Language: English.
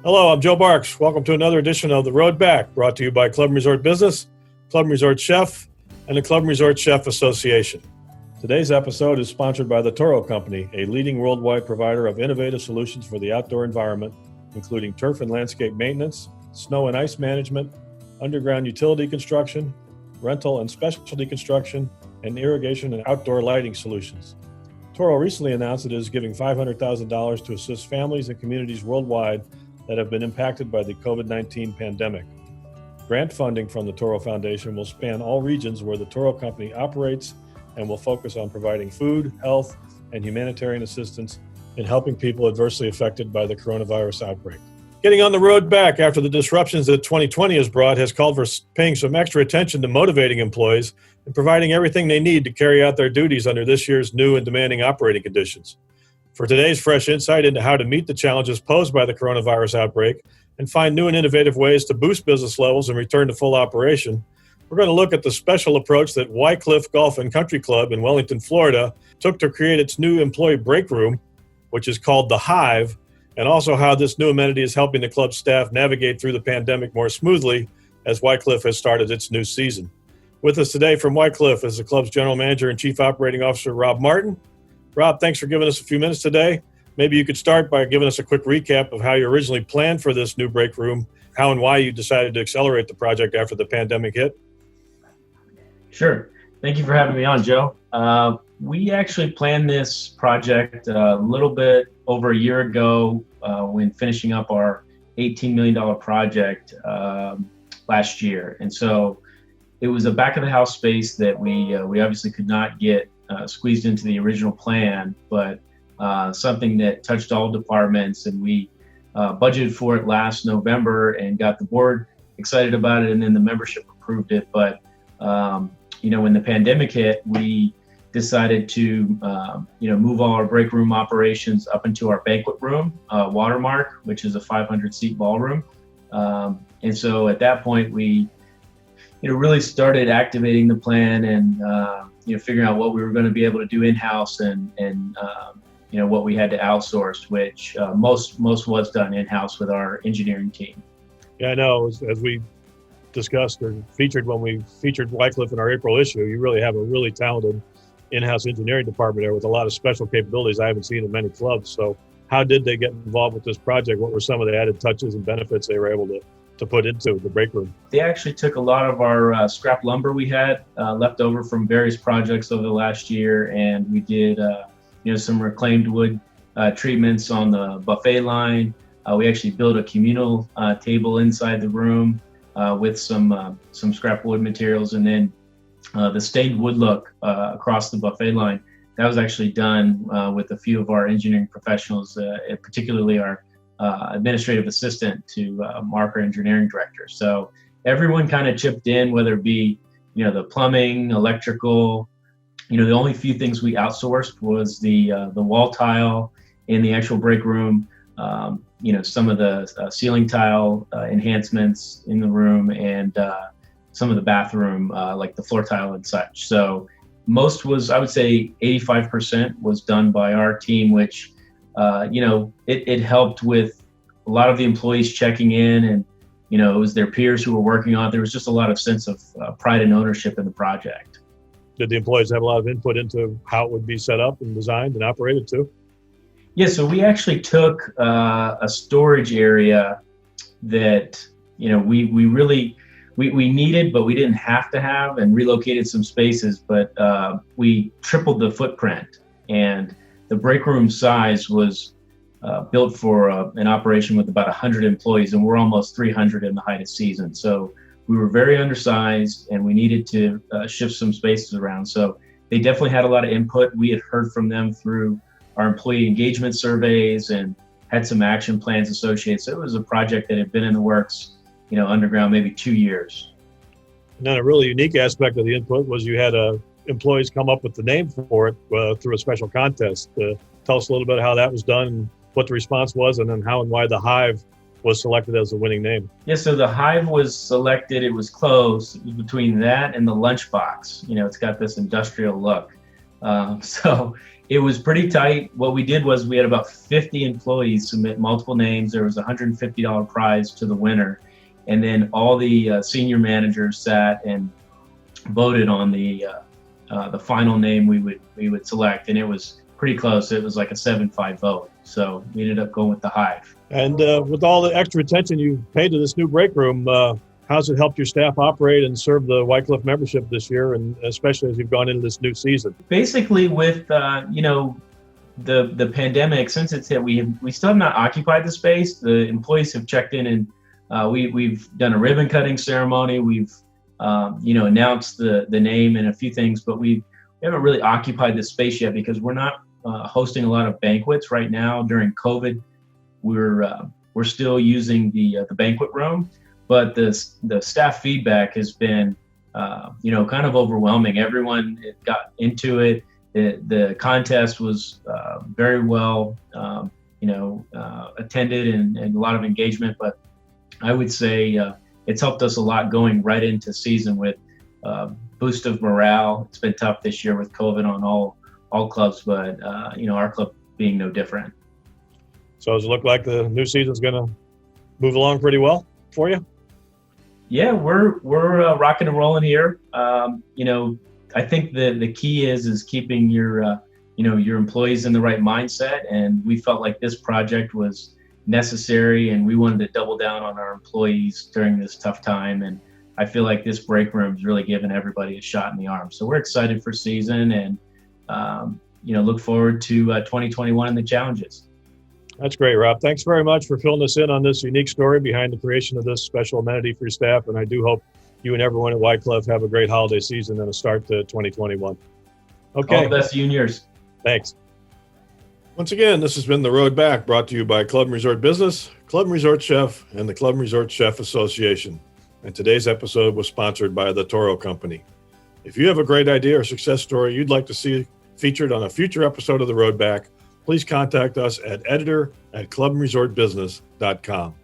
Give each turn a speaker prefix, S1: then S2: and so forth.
S1: Hello, I'm Joe Barks. Welcome to another edition of The Road Back, brought to you by Club and Resort Business, Club and Resort Chef, and the Club and Resort Chef Association. Today's episode is sponsored by the Toro Company, a leading worldwide provider of innovative solutions for the outdoor environment, including turf and landscape maintenance, snow and ice management, underground utility construction, rental and specialty construction, and irrigation and outdoor lighting solutions. Toro recently announced it is giving $500,000 to assist families and communities worldwide that have been impacted by the COVID-19 pandemic. Grant funding from the Toro Foundation will span all regions where the Toro Company operates and will focus on providing food, health, and humanitarian assistance in helping people adversely affected by the coronavirus outbreak. Getting on the road back after the disruptions that 2020 has brought has called for paying some extra attention to motivating employees and providing everything they need to carry out their duties under this year's new and demanding operating conditions. For today's fresh insight into how to meet the challenges posed by the coronavirus outbreak and find new and innovative ways to boost business levels and return to full operation, we're going to look at the special approach that Wycliffe Golf Country Club in Wellington, Florida, took to create its new employee Breakroom, which is called the Hyve, and also how this new amenity is helping the club staff navigate through the pandemic more smoothly as Wycliffe has started its new season. With us today from Wycliffe is the club's General Manager and Chief Operating Officer, Rob Martin. Rob, thanks for giving us a few minutes today. Maybe you could start by giving us a quick recap of how you originally planned for this new break room, how and why you decided to accelerate the project after the pandemic hit.
S2: Sure. Thank you for having me on, Joe. We actually planned this project a little bit over a year ago when finishing up our $18 million project last year. And so it was a back of the house space that we obviously could not get squeezed into the original plan, but something that touched all departments, and we budgeted for it last November and got the board excited about it, and then the membership approved it. But when the pandemic hit, we decided to move all our break room operations up into our banquet room, Watermark, which is a 500-seat ballroom. And so at that point, we really started activating the plan and figuring out what we were going to be able to do in-house and what we had to outsource, which most was done in-house with our engineering team.
S1: Yeah, I know. As we discussed or featured when we featured Wycliffe in our April issue, you really have a really talented in-house engineering department there with a lot of special capabilities I haven't seen in many clubs. So how did they get involved with this project? What were some of the added touches and benefits they were able to put into the break room?
S2: They actually took a lot of our scrap lumber we had left over from various projects over the last year, and we did some reclaimed wood treatments on the buffet line. We actually built a communal table inside the room with some scrap wood materials, and then the stained wood look across the buffet line, that was actually done with a few of our engineering professionals, particularly our administrative assistant to Mark, our engineering director. So everyone kind of chipped in, whether it be, the plumbing, electrical. The only few things we outsourced was the wall tile in the actual break room, some of the ceiling tile enhancements in the room, and some of the bathroom, like the floor tile and such. So most was, I would say 85% was done by our team, which it helped with a lot of the employees checking in, and it was their peers who were working on it. There was just a lot of sense of pride and ownership in the project.
S1: Did the employees have a lot of input into how it would be set up and designed and operated too?
S2: Yeah, so we actually took a storage area that we needed, but we didn't have to have, and relocated some spaces, but we tripled the footprint, and the break room size was built for an operation with about 100 employees, and we're almost 300 in the height of season. So we were very undersized, and we needed to shift some spaces around. So they definitely had a lot of input. We had heard from them through our employee engagement surveys and had some action plans associated. So it was a project that had been in the works, underground, maybe 2 years.
S1: And then a really unique aspect of the input was you had employees come up with the name for it through a special contest. Tell us a little bit how that was done, and what the response was, and then how and why the Hyve was selected as the winning name.
S2: Yeah, so the Hyve was selected. It was close between that and the lunchbox. It's got this industrial look. So it was pretty tight. What we did was we had about 50 employees submit multiple names. There was a $150 prize to the winner. And then all the senior managers sat and voted on the final name we would select. And it was pretty close. It was like a 7-5 vote. So we ended up going with the Hyve.
S1: And with all the extra attention you paid to this new break room, how's it helped your staff operate and serve the Wycliffe membership this year, and especially as you've gone into this new season?
S2: Basically, with the pandemic, since it's hit, we still have not occupied the space. The employees have checked in, and we've done a ribbon cutting ceremony. We've announced the name and a few things, but we haven't really occupied the space yet because we're not hosting a lot of banquets right now during COVID. We're still using the banquet room, but the staff feedback has been kind of overwhelming. Everyone got into it. The contest was very well attended and a lot of engagement. But I would say it's helped us a lot going right into season with boost of morale. It's been tough this year with COVID on all clubs, but our club being no different.
S1: So does it look like the new season's going to move along pretty well for you?
S2: Yeah, we're rocking and rolling here. I think the key is keeping your employees in the right mindset, and we felt like this project was necessary, and we wanted to double down on our employees during this tough time. And I feel like this break room is really giving everybody a shot in the arm. So we're excited for season, and look forward to 2021 and the challenges.
S1: That's great, Rob. Thanks very much for filling us in on this unique story behind the creation of this special amenity for your staff. And I do hope you and everyone at Wycliffe have a great holiday season and a start to 2021. Okay.
S2: All the best to you and yours.
S1: Thanks. Once again, this has been The Road Back, brought to you by Club and Resort Business, Club and Resort Chef, and the Club and Resort Chef Association. And today's episode was sponsored by the Toro Company. If you have a great idea or success story you'd like to see featured on a future episode of The Road Back, please contact us at editor@clubandresortbusiness.com.